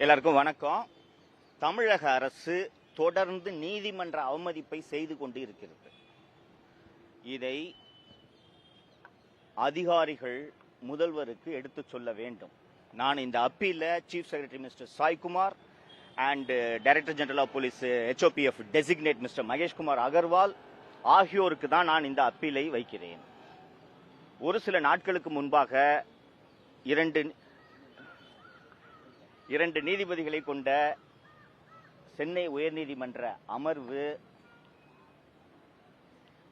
எல்லாருக்கும் வணக்கம். தமிழக அரசு தொடர்ந்து நீதிமன்ற அவமதிப்பை செய்து கொண்டு இருக்கிறது. இதை அதிகாரிகள் முதல்வருக்கு எடுத்து சொல்ல வேண்டும். நான் இந்த அப்பீல chief secretary mister Saikumar and director general of police HOPF designate mister Maheshkumar Agarwal ஆகியோருக்கு தான் நான் இந்த அப்பீலை வைக்கிறேன். ஒரு சில நாட்களுக்கு முன்பாக இரண்டு நீதிபதிகளை கொண்ட சென்னை உயர்நீதிமன்ற அமர்வு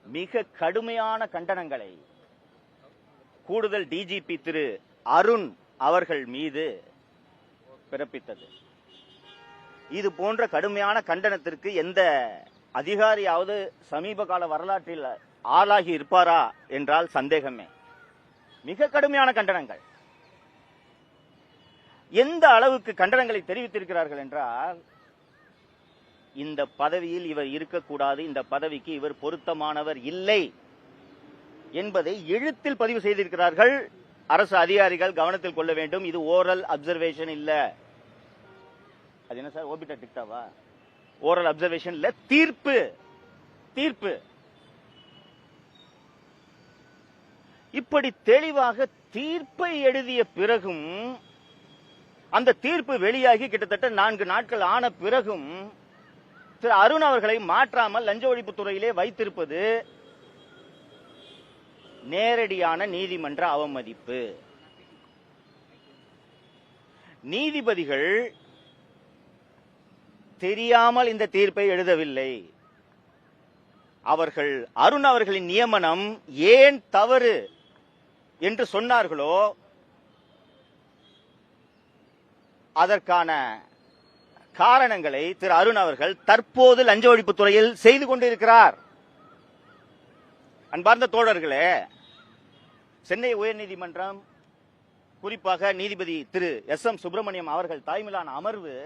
மிக கடுமையான கண்டனங்களை கூடுதல் DGP திரு அருண் அவர்கள் மீது பிறப்பித்தது. இது போன்ற கடுமையான கண்டனத்திற்கு எந்த அதிகாரியாவது சமீப கால வரலாற்றில் ஆளாகி இருப்பாரா என்றால் சந்தேகமே. மிக கடுமையான கண்டனங்கள். எந்த அளவுக்கு கண்டனங்களை தெரிவித்திருக்கிறார்கள் என்றால், இந்த பதவியில் இவர் இருக்கக்கூடாது, இந்த பதவிக்கு இவர் பொருத்தமானவர் இல்லை என்பதை எழுத்தில் பதிவு செய்திருக்கிறார்கள். அரசு அதிகாரிகள் கவனத்தில் கொள்ள வேண்டும். இது ஓரல் அப்சர்வேஷன் இல்ல. அது என்ன சார், ஓபிட்டா டிக்டாவா? ஓரல் அப்சர்வேஷன் இல்ல, தீர்ப்பு. இப்படி தெளிவாக தீர்ப்பை எழுதிய பிறகும், அந்த தீர்ப்பு வெளியாகி கிட்டத்தட்ட 4 நாட்கள் ஆன பிறகும் திரு அருண் அவர்களை மாற்றாமல் லஞ்ச ஒழிப்பு துறையிலே வைத்திருப்பது நேரடியான நீதிமன்ற அவமதிப்பு. நீதிபதிகள் தெரியாமல் இந்த தீர்ப்பை எழுதவில்லை. அவர்கள் அருண் அவர்களின் நியமனம் ஏன் தவறு என்று சொன்னார்களோ அதற்கான காரணங்களை திரு அருண் அவர்கள் தற்போது லஞ்ச ஒழிப்பு துறையில் செய்து கொண்டிருக்கிறார். அன்பார்ந்த தோழர்களே, சென்னை உயர்நீதிமன்றம், குறிப்பாக நீதிபதி திரு SM சுப்பிரமணியம் அவர்கள் தலைமையிலான அமர்வு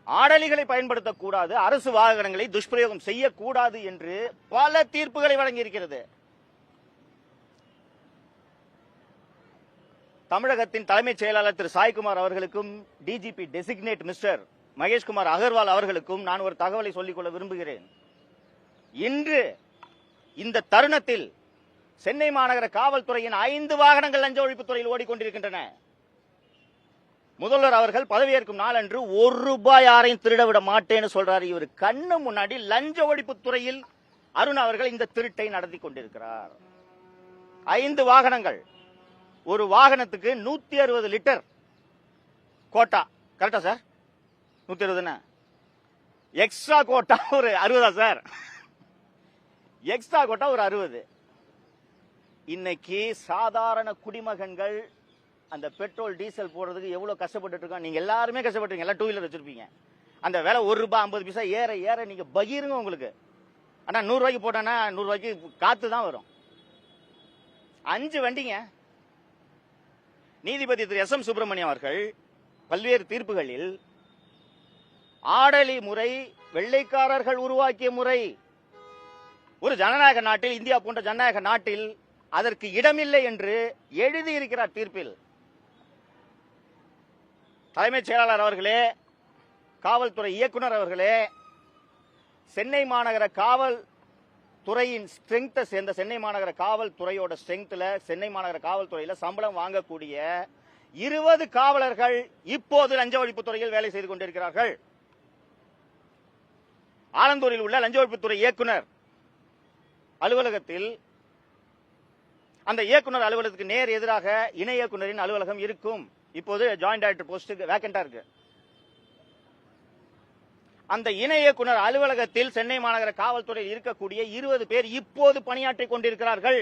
ஆடலிகளை பயன்படுத்தக்கூடாது, அரசு வாகனங்களை துஷ்பிரயோகம் செய்யக்கூடாது என்று பல தீர்ப்புகளை வழங்கியிருக்கிறது. தமிழகத்தின் தலைமைச் செயலாளர் திரு சாய்குமார் அவர்களுக்கும் DGP designate mister Maheshkumar Agarwal அவர்களுக்கும் நான் ஒரு தகவலை சொல்லிக்கொள்ள விரும்புகிறேன். இன்று இந்த தருணத்தில் சென்னை மாநகர காவல்துறையின் 5 வாகனங்கள் லஞ்ச ஒழிப்பு துறையில் ஓடிக்கொண்டிருக்கின்றன. முதல்வர் அவர்கள் பதவியேற்கும் நாளன்று ₹1 யாரையும் திருட விட மாட்டேன்னு சொல்றாரு. இவர் கண்ணு முன்னாடி லஞ்ச ஒழிப்பு துறையில் அருண் அவர்கள் இந்த திருட்டை நடத்தி கொண்டிருக்கிறார். 5 வாகனங்கள், ஒரு வாகனத்துக்கு 160 லிட்டர் கோட்டா. கரெக்டா சார்? 160 எக்ஸ்ட்ரா கோட்டா ஒரு 60 சார்? எக்ஸ்ட்ரா கோட்டா ஒரு 60. இன்னைக்கு சாதாரண குடிமகன்கள் அந்த பெட்ரோல் டீசல் போடுறதுக்கு எவ்வளவு கஷ்டப்பட்டு இருக்கோம். நீங்க எல்லாருமே கஷ்டப்பட்டுருங்க. எல்லாம் 2 வீலர் வச்சிருப்பீங்க. அந்த விலை ₹1.50 ஏற நீங்க பகிருங்க உங்களுக்கு. ஆனா 100 ரூபாய்க்கு போட்டானா 100 ரூபாய்க்கு காத்து தான் வரும். 5 வண்டிங்க. நீதிபதி திரு SM சுப்பிரமணியம் அவர்கள் பல்வேறு தீர்ப்புகளில் ஆடலி முறை வெள்ளைக்காரர்கள் உருவாக்கிய முறை, ஒரு ஜனநாயக நாட்டில், இந்தியா போன்ற ஜனநாயக நாட்டில் அதற்கு இடமில்லை என்று எழுதியிருக்கிறார் தீர்ப்பில். தலைமைச் செயலாளர் அவர்களே, காவல்துறை இயக்குனர் அவர்களே, சென்னை மாநகர காவல் துறையின் ஸ்ட்ரெங்த் சேர்ந்த சென்னை மாநகர காவல்துறையோட ஸ்ட்ரெங்த்ல, சென்னை மாநகர காவல்துறையில சம்பளம் வாங்கக்கூடிய 20 காவலர்கள் இப்போது லஞ்ச ஒழிப்பு துறையில் வேலை செய்து கொண்டிருக்கிறார்கள். ஆலந்தூரில் உள்ள லஞ்ச ஒழிப்புத்துறை இயக்குனர் அலுவலகத்தில், அந்த இயக்குனர் அலுவலகத்துக்கு நேர் எதிராக இணை இயக்குனரின் அலுவலகம் இருக்கும். இப்போது ஜாயிண்ட் டைரக்டர் போஸ்ட் வேக்கண்டா இருக்கு. அந்த இணை இயக்குனர் அலுவலகத்தில் சென்னை மாநகர காவல்துறையில் இருக்கக்கூடிய 20 பேர் இப்போது பணியாற்றிக் கொண்டிருக்கிறார்கள்.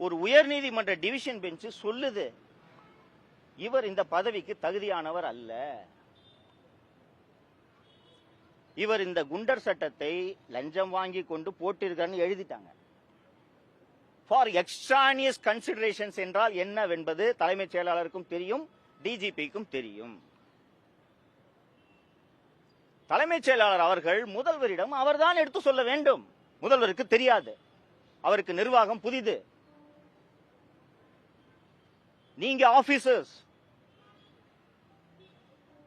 ஒரு உயர்நீதிமன்ற டிவிஷன் பெஞ்ச் சொல்லுது, இவர் இந்த பதவிக்கு தகுதியானவர் அல்ல. இவர் இந்த குண்டர் சட்டத்தை லஞ்சம் வாங்கி கொண்டு போட்டிருக்காருன்னு எழுதிட்டாங்க. ஃபார் எக்ஸ்ட்ரானியஸ் கன்சிடரேஷன்ஸ் என்றால் என்னவென்பது தலைமைச் செயலாளருக்கும் தெரியும், DGPக்கும் தெரியும். தலைமைச் செயலாளர் அவர்கள் முதல்வரிடம் அவர்தான் எடுத்து சொல்ல வேண்டும். முதல்வருக்கு தெரியாது, அவருக்கு நிர்வாகம் புதிது. நீங்க ஆபீசர்ஸ்.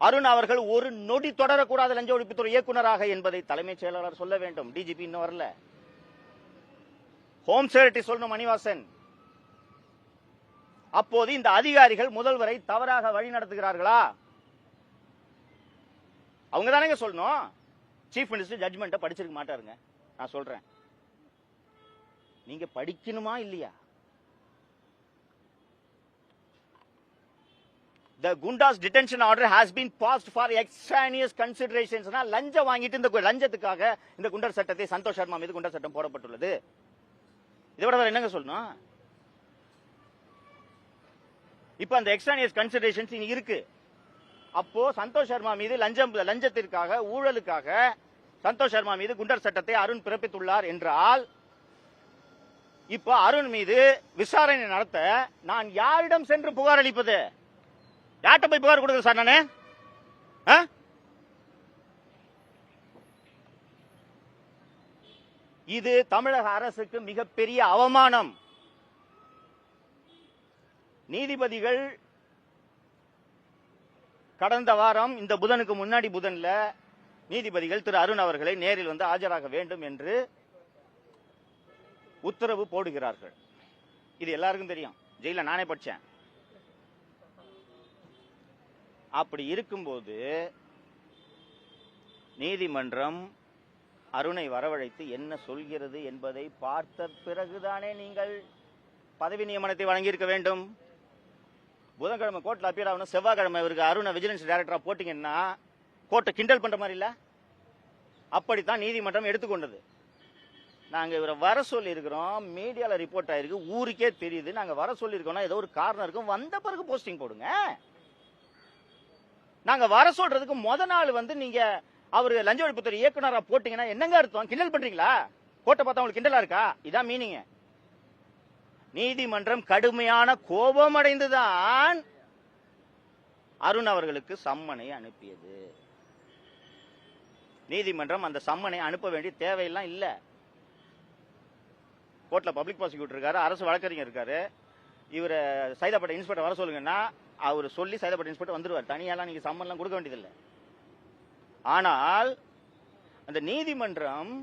அருண் அவர்கள் ஒரு நொடி தொடரக்கூடாது லஞ்ச ஒழிப்புத்துறை இயக்குநராக என்பதை தலைமைச் செயலாளர் சொல்ல வேண்டும். டிஜிபி இன்னும் வரல. ஹோம் செக்ரட்டரி சொல்லணும் மணிவாசன். அப்போது இந்த அதிகாரிகள் முதல்வரை தவறாக வழி நடத்துகிறார்களா? அவங்க தானே சொல்லணும். சீஃப் மினிஸ்டர் ஜட்ஜ்மெண்ட்டை படிச்சிருக்க மாட்டாருங்க. நான் சொல்றேன், நீங்க படிக்கணுமா இல்லையா? The Gunda's detention order has been passed for extraneous considerations. லஞ்சம் வாங்கிட்டு இந்த லஞ்சத்துக்காக இந்த குண்டர் சட்டத்தை சந்தோஷ் சர்மா மீது குண்டர் சட்டம் போடப்பட்டுள்ளது. இதை விட வேற என்னங்க சொல்லணும்? இப்ப அந்த எக்ஸ்ட்ரானியஸ் கன்சிடரேஷன்ஸ் இருக்கு. அப்போ சந்தோஷ் சர்மா மீது லஞ்சத்திற்காக ஊழலுக்காக சந்தோஷ் சர்மா மீது குண்டர் சட்டத்தை அருண் பிறப்பித்துள்ளார் என்றால், இப்ப அருண் மீது விசாரணை நடத்த நான் யாரிடம் சென்று புகார் அளிப்பது? யார்கிட்ட போய் புகார் கொடுக்குறது சார் நானு? இது தமிழக அரசுக்கு மிகப்பெரிய அவமானம். நீதிபதிகள் கடந்த வாரம் இந்த புதனுக்கு முன்னாடி புதன்ல நீதிபதிகள் திரு அருண் அவர்களை நேரில் வந்து ஆஜராக வேண்டும் என்று உத்தரவு போடுகிறார்கள். இது எல்லாருக்கும் தெரியும். ஜெயில நானே படிச்சேன். அப்படி இருக்கும்போது நீதிமன்றம் அருணை வரவழைத்து என்ன சொல்கிறது என்பதை பார்த்த பிறகுதானே நீங்கள் பதவி நியமனத்தை வழங்கியிருக்க வேண்டும். புதன்கிழமை கோர்ட்ல அப்பியர் ஆகணும், செவ்வாய்க்கிழமை இவருக்கு அருணை விஜிலன்ஸ் டைரக்டரா போட்டீங்கன்னா கோர்ட்டை கிண்டல் பண்ற மாதிரி இல்ல? அப்படித்தான் நீதிமன்றம் எடுத்துக்கொண்டது. நாங்க இவரை வர சொல்லி இருக்கிறோம், மீடியால ரிப்போர்ட் ஆயிருக்கு, ஊருக்கே தெரியுது. நாங்க வர சொல்லி இருக்கோம்னா ஏதோ ஒரு காரணம் இருக்கும், வந்த பிறகு போஸ்டிங் போடுங்க. நாங்க வர சொல்றதுக்கு முத நாள் வந்து நீங்க அவரு லஞ்ச ஒழிப்புத்துறை இயக்குனரா போட்டீங்கன்னா என்னங்க அர்த்தம்? கிண்டல் பண்றீங்களா? கோர்ட்டை பார்த்தா உங்களுக்கு கிண்டலா இருக்கா? இதான் மீனிங். நீதிமன்றம் கடுமையான கோபம் அடைந்துதான் அருண் அவர்களுக்கு சம்மனை அனுப்பியது. நீதிமன்றம் அந்த சம்மனை அனுப்ப வேண்டிய தேவையெல்லாம் இல்ல. கோர்ட்ல பப்ளிக் ப்ராசிக்யூட்டர் இருக்காரு, அரசு வழக்கறிஞர் இருக்காரு. இவரை சைதாப்பேட்டை இன்ஸ்பெக்டர் வர சொல்லுங்கன்னா அவர் சொல்லி சைதாப்பேட்டை இன்ஸ்பெக்டர் வந்துருவார். தனியாலாம் நீங்க சம்மன்லாம் கொடுக்க வேண்டியதில்லை. ஆனால் அந்த நீதிமன்றம்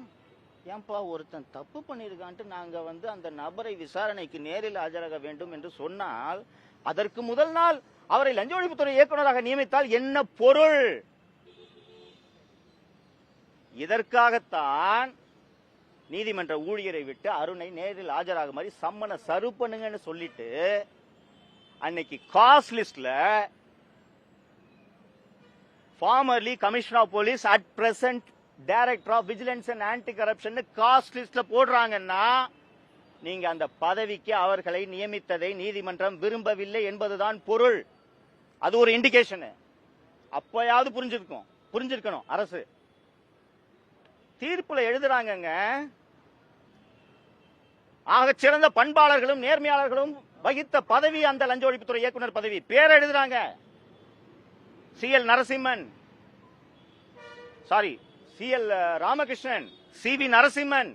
ஏன்பா ஒருத்தன் தப்பு பண்ணிருக்கான்ட்டு நாங்க வந்து அந்த நபரை விசாரணைக்கு நேரில் ஆஜராக வேண்டும் என்று சொன்னால், அதற்கு முதல் நாள் அவரை லஞ்ச ஒழிப்புத்துறை இயக்குநராக நியமித்தால் என்ன பொருள்? இதற்காகத்தான் நீதிமன்ற ஊழியரை விட்டு அருணை நேரில் ஆஜராக மாதிரி சம்மனை சர்வ் பண்ணுங்கன்னு சொல்லிட்டு அன்னைக்கு காஸ்ட் லிஸ்ட்ல formerly commissioner of police at present director of vigilance and anti corruption caste லிஸ்ட்ல போடுறாங்கன்னா நீங்க அந்த பதவிக்கு அவர்களை நியமித்ததை நீதிமன்றம் விரும்பவில்லை என்பதுதான் பொருள். அது ஒரு இண்டிகேஷன். அப்பயாவது புரிஞ்சிருக்கணும் அரசு. தீர்ப்புல எழுதுறாங்க, ஆக சிறந்த பண்பாளர்களும் நேர்மையாளர்களும் வகித்த பதவி அந்த லஞ்ச ஒழிப்புத்துறை இயக்குனர் பதவி. பேர் எழுதுறாங்க. CL Narasimhan, CL Ramakrishnan, CV Narasimhan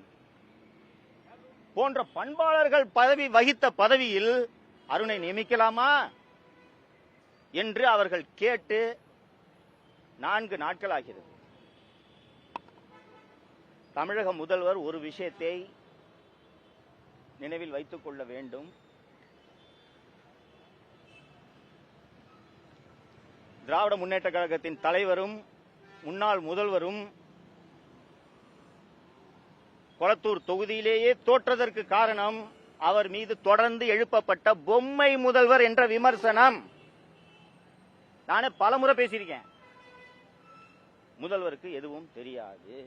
போன்ற பண்பாளர்கள் பதவி வகித்த பதவியில் அருணை நியமிக்கலாமா என்று அவர்கள் கேட்டு 4 நாட்கள் ஆகிறது. தமிழக முதல்வர் ஒரு விஷயத்தை நினைவில் வைத்துக் கொள்ள வேண்டும். திராவிட முன்னேற்ற கழகத்தின் தலைவரும் முன்னாள் முதல்வரும் கொளத்தூர் தொகுதியிலேயே தோற்றதற்கு காரணம் அவர் மீது தொடர்ந்து எழுப்பப்பட்ட பொம்மை முதல்வர் என்ற விமர்சனம். நானே பலமுறை பேசியிருக்கேன். முதல்வருக்கு எதுவும் தெரியாது,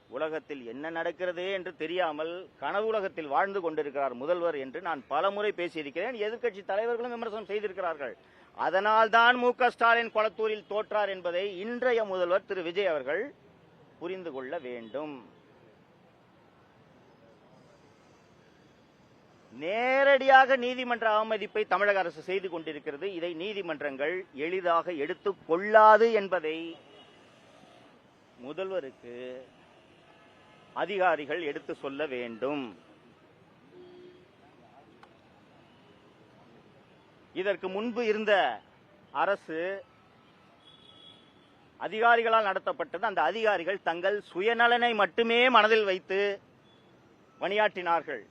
உலகத்தில் என்ன நடக்கிறது என்று தெரியாமல் கனவு உலகத்தில் வாழ்ந்து கொண்டிருக்கிறார் முதல்வர் என்று நான் பலமுறை பேசியிருக்கிறேன். எதிர்க்கட்சி தலைவர்களும் விமர்சனம் செய்திருக்கிறார்கள். அதனால்தான் MK ஸ்டாலின் கொளத்தூரில் தோற்றார் என்பதை இன்றைய முதல்வர் திரு விஜய் அவர்கள் புரிந்து கொள்ள வேண்டும். நேரடியாக நீதிமன்ற அவமதிப்பை தமிழக அரசு செய்து கொண்டிருக்கிறது. இதை நீதிமன்றங்கள் எளிதாக எடுத்துக் கொள்ளாது என்பதை முதல்வருக்கு அதிகாரிகள் எடுத்து சொல்ல வேண்டும். இதற்கு முன்பு இருந்த அரசு அதிகாரிகளால் நடத்தப்பட்டது. அந்த அதிகாரிகள் தங்கள் சுயநலனை மட்டுமே மனதில் வைத்து பணியாற்றினார்கள்.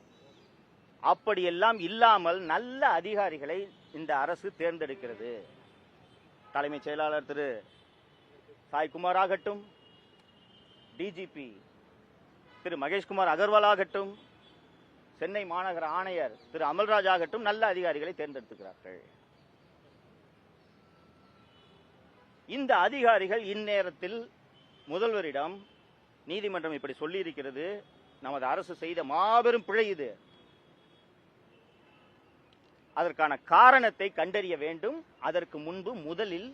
அப்படியெல்லாம் இல்லாமல் நல்ல அதிகாரிகளை இந்த அரசு தேர்ந்தெடுக்கிறது. தலைமைச் செயலாளர் திரு சாய்குமார் ஆகட்டும், டிஜிபி திரு மகேஷ்குமார் அகர்வால் ஆகட்டும், சென்னை மாநகர ஆணையர் திரு அமல்ராஜ் ஆகட்டும், நல்ல அதிகாரிகளை தேர்ந்தெடுக்கிறார்கள். இந்த அதிகாரிகள் இந்நேரத்தில் முதல்வரிடம் நீதிமன்றம் இப்படி சொல்லி இருக்கிறது, நமது அரசு செய்த மாபெரும் பிழை இது, அதற்கான காரணத்தை கண்டறிய வேண்டும். அதற்கு முன்பு முதலில்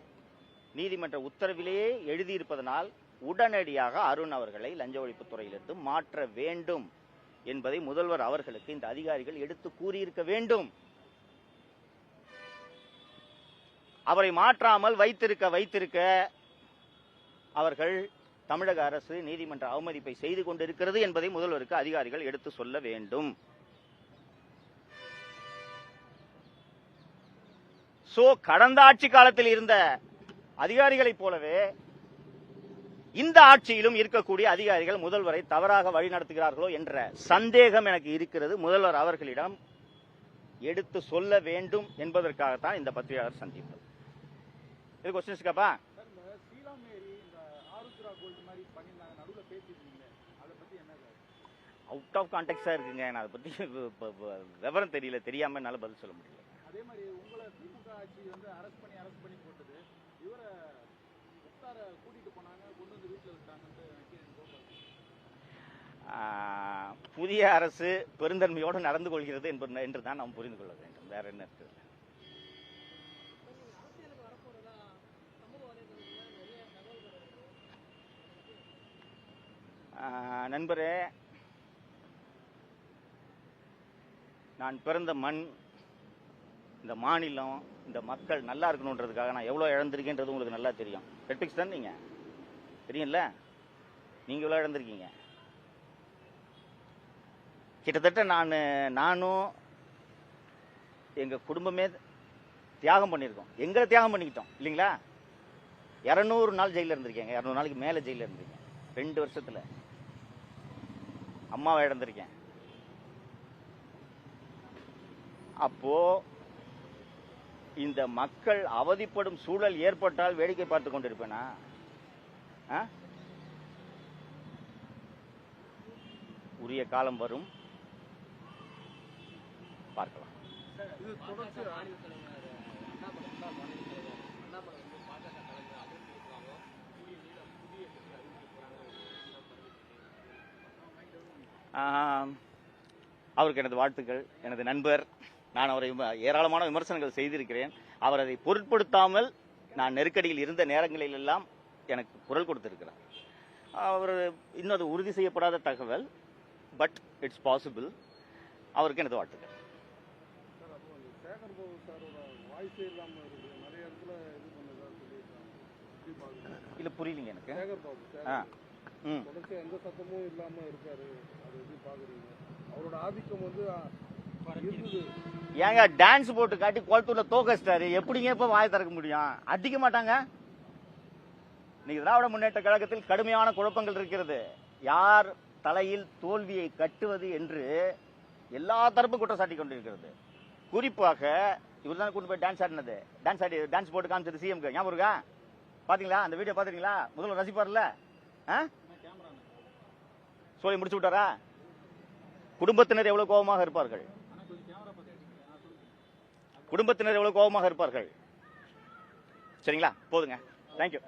நீதிமன்ற உத்தரவிலேயே எழுதியிருப்பதனால் உடனடியாக அருண் அவர்களை லஞ்ச ஒழிப்பு துறையிலிருந்து மாற்ற வேண்டும் என்பதை முதல்வர் அவர்களுக்கு இந்த அதிகாரிகள் எடுத்து கூறியிருக்க வேண்டும். அவரை மாற்றாமல் வைத்திருக்க அவர்கள் தமிழக அரசு நீதிமன்ற அவமதிப்பை செய்து கொண்டிருக்கிறது என்பதை முதல்வருக்கு அதிகாரிகள் எடுத்து சொல்ல வேண்டும். கடந்த ஆட்சி காலத்தில் இருந்த அதிகாரிகளைப் போலவே இந்த ஆட்சியிலும் இருக்கக்கூடிய அதிகாரிகள் முதல்வரை தவறாக வழிநடத்துகிறார்களோ என்ற சந்தேகம் எனக்கு இருக்கிறது. முதல்வர் அவர்களிடம் எடுத்து சொல்ல வேண்டும் என்பதற்காகத்தான் இந்த பத்திரிகையாளர் சந்திப்பு. இது கொஸ்டின்ஸ் கேப்பா. அவுட் ஆஃப் கான்டெக்டா இருக்குங்க. நான் அதை பத்தி விவரம் தெரியல, தெரியாம என்னால பதில் சொல்ல முடியல. அதே மாதிரி உங்களை திமுக ஆட்சி வந்து அரெஸ்ட் பண்ணி போட்டது, இவரை கூட்டிட்டு போனாங்க, கொண்டு வந்து வீட்டில் விட்டாங்க. புதிய அரசு பெருந்தன்மையோடு நடந்து கொள்கிறது என்றுதான் நாம் புரிந்து கொள்ள வேண்டும். வேற என்ன இருக்கு? நண்பரே, நான் பிறந்த மண், இந்த மாநிலம், இந்த மக்கள் நல்லா இருக்கணுன்றதுக்காக நான் எவ்வளவு இழந்திருக்கேன்றது உங்களுக்கு நல்லா தெரியும். ரெட்பிக்ஸ் தான் நீங்க தெரியும்ல, நீங்க எவ்வளவு இழந்திருக்கீங்க. கிட்டத்தட்ட நானும் எங்க குடும்பமே தியாகம் பண்ணியிருக்கோம். எங்களை தியாகம் பண்ணிக்கிட்டோம் இல்லைங்களா? 200 நாள் ஜெயில இருந்திருக்கேங்க. 200 நாளைக்கு மேல ஜெயில இருந்திருக்கேன். 2 வருஷத்துல அம்மாவை இழந்திருக்கேன். அப்போ இந்த மக்கள் அவதிப்படும் சூழல் ஏற்பட்டால் வேடிக்கை பார்த்து கொண்டிருப்பேனா? உரிய காலம் வரும், பார்க்கலாம். அவருக்கு எனது வாழ்த்துக்கள். எனது நண்பர், நான் அவரை ஏராளமான விமர்சனங்கள் செய்திருக்கிறேன். அவர் அதை பொருட்படுத்தாமல் நான் நெருக்கடியில் இருந்த நேரங்களில் எல்லாம் எனக்கு குரல் கொடுத்திருக்கிறார். அவர் இன்னும் அது உறுதி செய்யப்படாத தகவல், பட் இட்ஸ் பாசிபிள். அவருக்கு எனது வாழ்த்துக்கள். இல்ல புரியலீங்க எனக்கு. எந்த சத்தமும் இல்லாம இருக்காரு, அது எப்படி பாக்குறீங்க? அவரோட ஆதிக்கம் வந்து ஏங்க டான்ஸ் போட்டு காட்டி கோயத்தூர்ல தோக்கஸ்டாரு, எப்படிங்க இப்ப வாயை திறக்க முடியும்? அடிக்க மாட்டாங்க. இன்னைக்கு திராவிட முன்னேற்ற கழகத்தில் கடுமையான குழப்பங்கள் இருக்கிறது. யார் தலையில் தோல்வியை கட்டுவது என்று எல்லா தரப்பும் குற்றம் சாட்டி கொண்டிருக்கிறது. குறிப்பாக இவர் தான் கூட்டு போய் டான்ஸ் ஆடினது, டான்ஸ் போட்டு காமிச்சது சிஎம் ஞாபகம் இருக்கா? பாத்தீங்களா? அந்த வீடியோ பாத்தீங்களா? முதல்வர் ரசிப்பார்ல, சொல்லி முடிச்சு விட்டாரா? குடும்பத்தினர் எவ்வளவு கோபமாக இருப்பார்கள், குடும்பத்தினர் எவ்வளவு கோபமாக இருப்பார்கள். சரிங்களா? போதுங்க. தேங்க்யூ.